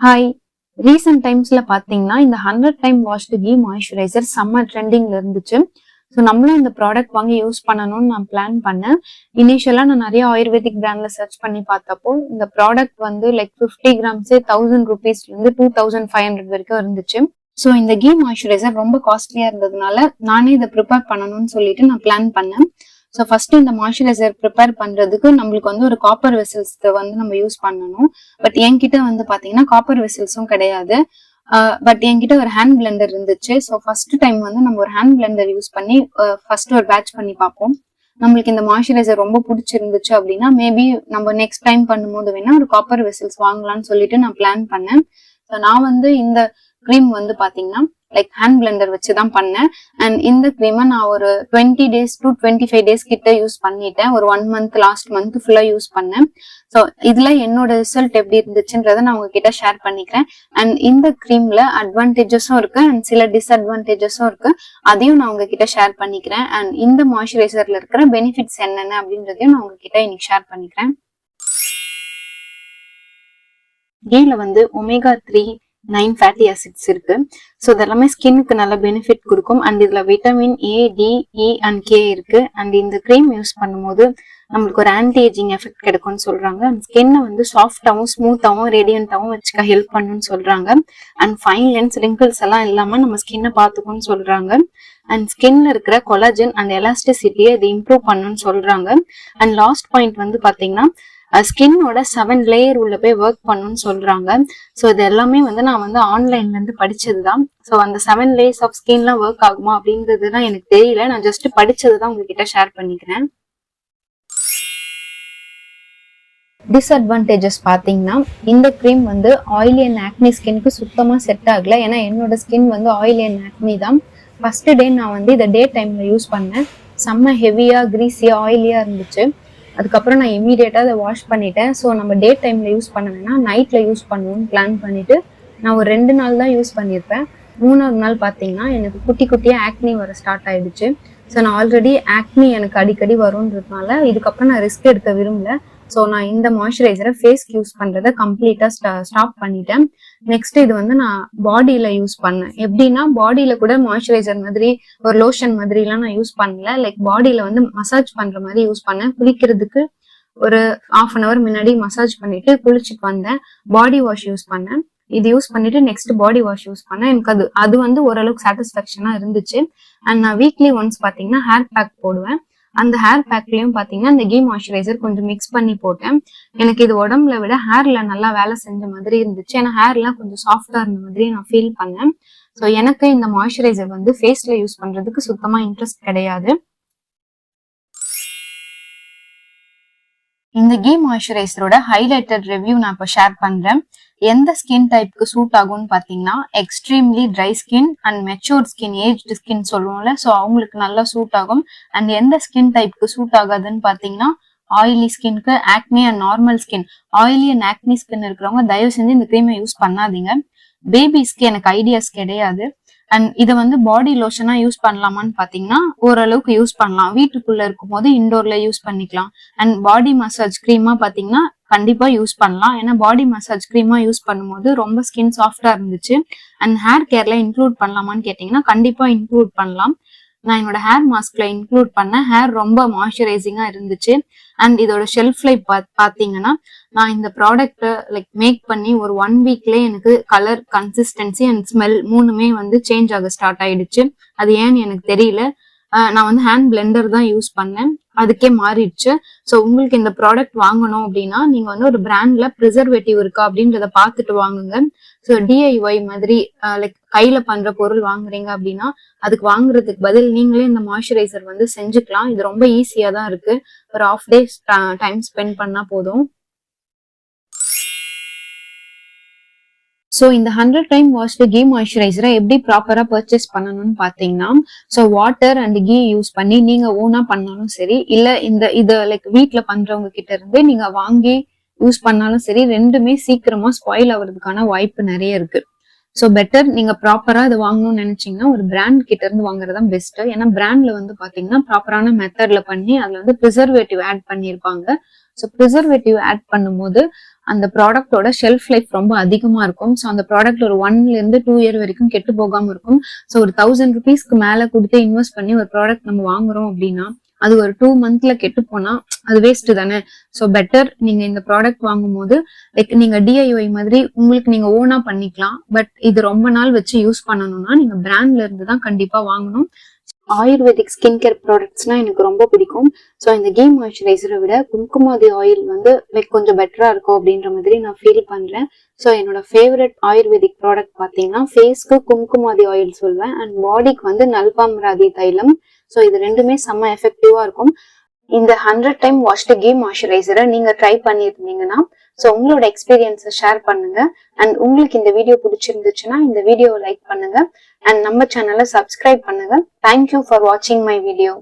Hi. Recent டைம்ஸ்ல பாத்தீங்கன்னா இந்த 100 டைம் வாஷ்டு கீ மாய்ஸ்சரைசர் செம்ம ட்ரெண்டிங்ல இருந்துச்சு. ஸோ நம்மளும் இந்த ப்ராடக்ட் வாங்கி யூஸ் பண்ணணும்னு நான் பிளான் பண்ணேன். இனிஷியலா நான் நிறைய ஆயுர்வேதிக் பிராண்ட்ல சர்ச் பண்ணி பார்த்தப்போ இந்த ப்ராடக்ட் வந்து லைக் 50 கிராம்ஸே 1000 ருபீஸ்ல இருந்து 2500 வரைக்கும் இருந்துச்சு. ஸோ இந்த கீ மாய்ஸ்சரைசர் ரொம்ப காஸ்ட்லியா இருந்ததுனால நானே இதை ப்ரிப்பேர் பண்ணணும்னு சொல்லிட்டு நான் பிளான் பண்ணேன். ஸோ ஃபர்ஸ்ட் இந்த மாய்ஸ்சரைசர் ப்ரிப்பேர் பண்றதுக்கு நம்மளுக்கு வந்து ஒரு காப்பர் வெசல்ஸ் வந்து நம்ம யூஸ் பண்ணணும். பட் என்கிட்ட வந்து பாத்தீங்கன்னா காப்பர் வெசல்ஸும் கிடையாது. பட் என்கிட்ட ஒரு ஹேண்ட் பிளெண்டர் இருந்துச்சு. ஸோ ஃபர்ஸ்ட் டைம் வந்து நம்ம ஒரு ஹேண்ட் பிளெண்டர் யூஸ் பண்ணி ஃபர்ஸ்ட் ஒரு பேட்ச் பண்ணி பார்ப்போம். நம்மளுக்கு இந்த மாய்ஸ்சரைசர் ரொம்ப பிடிச்சிருந்துச்சு அப்படின்னா மேபி நம்ம நெக்ஸ்ட் டைம் பண்ணும்போது வேணா ஒரு காப்பர் வெசல்ஸ் வாங்கலாம்னு சொல்லிட்டு நான் பிளான் பண்ணேன். ஸோ நான் வந்து இந்த க்ரீம் வந்து பாத்தீங்கன்னா லைக் ஹேண்ட் பிளெண்டர் வச்சுதான் பண்ணேன். அண்ட் இந்த க்ரீமை நான் ஒரு 20 days to 25 days கிட்ட யூஸ் பண்ணிட்டேன். ஒரு 1 month லாஸ்ட் மந்த் ஃபுல்லா யூஸ் பண்ணேன். ஸோ இதுல என்னோட ரிசல்ட் எப்படி இருந்துச்சுன்றத நான் உங்ககிட்ட ஷேர் பண்ணிக்கிறேன். அண்ட் இந்த க்ரீம்ல அட்வான்டேஜஸும் இருக்கு அண்ட் சில டிஸ்அட்வான்டேஜஸும் இருக்கு. அதையும் நான் உங்ககிட்ட ஷேர் பண்ணிக்கிறேன். அண்ட் இந்த மாய்ஸ்சரைசர்ல இருக்கிற பெனிஃபிட்ஸ் என்னென்ன அப்படின்றதையும் நான் உங்ககிட்ட இன்னைக்கு ஷேர் பண்ணிக்கிறேன். கீல வந்து ஒமேகா 3 9 ஃபேட்டி ஆசிட்ஸ் இருக்கு. ஸோ இதெல்லாமே ஸ்கின்னுக்கு நல்ல பெனிஃபிட் கொடுக்கும். அண்ட் இதுல vitamin A, D, E and K இருக்கு. அண்ட் இந்த க்ரீம் யூஸ் பண்ணும்போது நம்மளுக்கு ஒரு ஆன்டி ஏஜிங் எஃபெக்ட் கிடைக்கும்னு சொல்றாங்க. அண்ட் ஸ்கின்னை வந்து சாஃப்டாவும் ஸ்மூத்தாவும் ரேடியண்டாவும் வச்சுக்க ஹெல்ப் பண்ணுன்னு சொல்றாங்க. அண்ட் ஃபைன் லைன்ஸ் ரிங்கிள்ஸ் எல்லாம் இல்லாம நம்ம ஸ்கின்னை பார்த்துக்கும்னு சொல்றாங்க. அண்ட் ஸ்கின்ல இருக்கிற கொலாஜன் அண்ட் எலாஸ்டிசிட்டியை இது இம்ப்ரூவ் பண்ணுன்னு சொல்றாங்க. அண்ட் லாஸ்ட் பாயிண்ட் வந்து பாத்தீங்கன்னா ஸ்கின்னோட 7 லேயர் உள்ள போய் ஒர்க் பண்ணுன்னு சொல்றாங்க. ஸோ இது எல்லாமே வந்து நான் வந்து ஆன்லைன்ல இருந்து படிச்சதுதான். ஸோ அந்த 7 லேயர்ஸ் ஆஃப் ஸ்கின்லாம் ஒர்க் ஆகுமா அப்படின்றதுதான் எனக்கு தெரியல. நான் ஜஸ்ட் படிச்சதுதான் உங்ககிட்ட ஷேர் பண்ணிக்கிறேன். டிஸ்அட்வான்டேஜஸ் பாத்தீங்கன்னா இந்த க்ரீம் வந்து ஆயிலி அண்ட் ஆக்னி ஸ்கின்க்கு சுத்தமா செட் ஆகல. ஏன்னா என்னோட ஸ்கின் வந்து ஆயிலி அண்ட் ஆக்னி தான். ஃபர்ஸ்ட் டே நான் வந்து இதை டே டைம்ல யூஸ் பண்ணேன். செம்ம ஹெவியா கிரீஸியா ஆயிலியா இருந்துச்சு. அதுக்கப்புறம் நான் இமீடியட்டா அதை வாஷ் பண்ணிட்டேன். ஸோ நம்ம டே டைம்ல யூஸ் பண்ண வேணாம், நைட்ல யூஸ் பண்ணுவோம்னு பிளான் பண்ணிட்டு நான் ஒரு 2 நாள் தான் யூஸ் பண்ணியிருப்பேன். 3ஆவது நாள் பார்த்தீங்கன்னா எனக்கு குட்டி குட்டியா ஆக்னி வர ஸ்டார்ட் ஆயிடுச்சு. ஸோ நான் ஆல்ரெடி ஆக்னி எனக்கு அடிக்கடி வரும்ன்றதுனால இதுக்கப்புறம் நான் ரிஸ்க் எடுக்க விரும்பல. ஸோ நான் இந்த மாய்ஸ்சரைசரை ஃபேஸ்க்கு யூஸ் பண்றதை கம்ப்ளீட்டா ஸ்டாப் பண்ணிட்டேன். நெக்ஸ்ட் இது வந்து நான் பாடியில யூஸ் பண்ணேன். எப்படின்னா பாடியில கூட மாய்ஸ்சரைசர் மாதிரி ஒரு லோஷன் மாதிரி எல்லாம் நான் யூஸ் பண்ணல. லைக் பாடியில வந்து மசாஜ் பண்ற மாதிரி யூஸ் பண்ணேன். குளிக்கிறதுக்கு ஒரு 1/2 hour முன்னாடி மசாஜ் பண்ணிட்டு குளிச்சுட்டு வந்தேன். பாடி வாஷ் யூஸ் பண்ணேன். இது யூஸ் பண்ணிட்டு நெக்ஸ்ட் பாடி வாஷ் யூஸ் பண்ணேன். எனக்கு அது வந்து ஓரளவுக்கு சாட்டிஸ்ஃபேக்ஷனா இருந்துச்சு. அண்ட் நான் வீக்லி ஒன்ஸ் பாத்தீங்கன்னா ஹேர் பேக் போடுவேன். அந்த ஹேர் பேக்லயும் பாத்தீங்கன்னா இந்த கீ மாய்ஸ்சரைசர் கொஞ்சம் மிக்ஸ் பண்ணி போட்டேன். எனக்கு இது உடம்புல விட ஹேர்ல நல்லா வேலை செஞ்ச மாதிரி இருந்துச்சு. ஏன்னா ஹேர்லாம் கொஞ்சம் சாஃப்டா இருந்த மாதிரி நான் ஃபீல் பண்ணேன். ஸோ எனக்கு இந்த மாய்ஸ்சரைசர் வந்து ஃபேஸ்ல யூஸ் பண்றதுக்கு சுத்தமா இன்ட்ரெஸ்ட் கிடையாது. இந்த கீ மாய்ஸ்சரைசரோட ஹைலைட்டட் ரிவ்யூ நான் இப்போ ஷேர் பண்றேன். எந்த ஸ்கின் டைப்புக்கு சூட் ஆகும்னு பாத்தீங்கன்னா extremely dry skin and matured skin, aged skin சொல்லுவோம்ல, ஸோ அவங்களுக்கு நல்லா சூட் ஆகும். அண்ட் எந்த ஸ்கின் டைப்புக்கு சூட் ஆகாதுன்னு பாத்தீங்கன்னா ஆயிலி ஸ்கின்க்கு, acne and normal skin. Oily and acne skin இருக்கிறவங்க தயவு செஞ்சு இந்த க்ரீமை யூஸ் பண்ணாதீங்க. பேபிஸ்க்கு எனக்கு ஐடியாஸ் கிடையாது. அண்ட் இதை வந்து பாடி லோஷனா யூஸ் பண்ணலாமான்னு பாத்தீங்கன்னா ஓரளவுக்கு யூஸ் பண்ணலாம். வீட்டுக்குள்ள இருக்கும் போது இண்டோர்ல யூஸ் பண்ணிக்கலாம். அண்ட் பாடி மசாஜ் க்ரீமா பாத்தீங்கன்னா கண்டிப்பா யூஸ் பண்ணலாம். ஏன்னா பாடி மசாஜ் க்ரீமா யூஸ் பண்ணும்போது ரொம்ப ஸ்கின் சாஃப்டா இருந்துச்சு. அண்ட் ஹேர் கேர்ல இன்க்ளூட் பண்ணலாமான்னு கேட்டீங்கன்னா கண்டிப்பா இன்க்ளூட் பண்ணலாம். நான் என்னோட ஹேர் மாஸ்க்ல இன்க்ளூட் பண்ண ஹேர் ரொம்ப மாய்ஸ்சரைசிங்கா இருந்துச்சு. அண்ட் இதோட ஷெல்ஃப் லைஃப் பாத்தீங்கன்னா நான் இந்த ப்ராடக்ட் லைக் மேக் பண்ணி ஒரு 1 weekலயே எனக்கு கலர், கன்சிஸ்டன்சி அண்ட் ஸ்மெல் 3மே வந்து சேஞ்ச் ஆக ஸ்டார்ட் ஆயிடுச்சு. அது ஏன்னு எனக்கு தெரியல. நான் வந்து ஹேண்ட் பிளெண்டர் தான் யூஸ் பண்ணேன், அதுக்கே மாறிடுச்சு. ஸோ உங்களுக்கு இந்த ப்ராடக்ட் வாங்கணும் அப்படின்னா நீங்க வந்து ஒரு பிராண்ட்ல ப்ரிசர்வேட்டிவ் இருக்கா அப்படின்றத பார்த்துட்டு வாங்குங்க. ஸோ DIY மாதிரி லைக் கையில பண்ற பொருள் வாங்குறீங்க அப்படின்னா அதுக்கு வாங்குறதுக்கு பதில் நீங்களே இந்த மாய்ஸ்சரைசர் வந்து செஞ்சுக்கலாம். இது ரொம்ப ஈஸியா தான் இருக்கு. ஒரு 1/2 day டைம் ஸ்பெண்ட் பண்ணா போதும். ஸோ இந்த 100 டைம் வாஷ்டு கீ மாய்ஸ்சரைசரை எப்படி ப்ராப்பரா பர்ச்சேஸ் பண்ணணும்னு பாத்தீங்கன்னா, ஸோ வாட்டர் அண்ட் கீ யூஸ் பண்ணி நீங்க ஓனா பண்ணாலும் சரி, இல்ல இத லைக் வீட்ல பண்றவங்க கிட்ட இருந்து நீங்க வாங்கி யூஸ் பண்ணாலும் சரி, ரெண்டுமே சீக்கிரமா ஸ்பாயில் ஆகுறதுக்கான வாய்ப்பு நிறைய இருக்கு. ஸோ பெட்டர் நீங்க ப்ராப்பரா இதை வாங்கணும்னு நினைச்சீங்கன்னா ஒரு பிராண்ட் கிட்ட இருந்து வாங்குறதுதான் பெஸ்ட். ஏன்னா பிராண்ட்ல வந்து பாத்தீங்கன்னா ப்ராப்பரான மெத்தட்ல பண்ணி அதுல வந்து ப்ரிசர்வேட்டிவ் ஆட் பண்ணியிருப்பாங்க. ஸோ ப்ரிசர்வேட்டிவ் ஆட் பண்ணும்போது அந்த ப்ராடக்டோட ஷெல்ஃப் லைஃப் ரொம்ப அதிகமா இருக்கும். ஸோ அந்த ப்ராடக்ட் ஒரு 1 இருந்து 2 இயர் வரைக்கும் கெட்டு போகாம இருக்கும். ஸோ ஒரு 1000 ருபீஸ்க்கு மேல கொடுத்து இன்வெஸ்ட் பண்ணி ஒரு ப்ராடக்ட் நம்ம வாங்குறோம் அப்படின்னா அது ஒரு 2 மந்த்ல கெட்டு போனா அது வேஸ்ட் தானே. ஸோ பெட்டர் நீங்க இந்த ப்ராடக்ட் வாங்கும் போது லைக் நீங்க டிஐஒய் மாதிரி உங்களுக்கு நீங்க ஓனா பண்ணிக்கலாம். பட் இது ரொம்ப நாள் வச்சு யூஸ் பண்ணணும்னா நீங்க பிராண்ட்ல இருந்து தான் கண்டிப்பா வாங்கணும். ஆயுர்வேதிக் ஸ்கின் கேர் ப்ராடக்ட்ஸ்னா எனக்கு ரொம்ப பிடிக்கும். ஸோ இந்த கீ மாய்ஸ்சரைசரை விட கும்குமாதி ஆயில் வந்து லைக் கொஞ்சம் பெட்டரா இருக்கும் அப்படின்ற மாதிரி நான் ஃபீல் பண்றேன். ஸோ என்னோட ஃபேவரட் ஆயுர்வேதிக் ப்ராடக்ட் பார்த்தீங்கன்னா ஃபேஸ்க்கு கும்குமாதி ஆயில் சொல்வேன், அண்ட் பாடிக்கு வந்து நல்பாம்ராதி தைலம். ஸோ இது ரெண்டுமே செம்ம எஃபெக்டிவா இருக்கும். இந்த 100 டைம் வாஷ்டு கீ மாய்ஸ்சரைசரை நீங்க ட்ரை பண்ணியிருந்தீங்கன்னா ஸோ உங்களோட எக்ஸ்பீரியன்ஸை ஷேர் பண்ணுங்க. அண்ட் உங்களுக்கு இந்த வீடியோ பிடிச்சிருந்துச்சுன்னா இந்த வீடியோவை லைக் பண்ணுங்க அண்ட் நம்ம சேனலை சப்ஸ்கிரைப் பண்ணுங்க. தேங்க்யூ ஃபார் வாட்சிங் மை வீடியோ.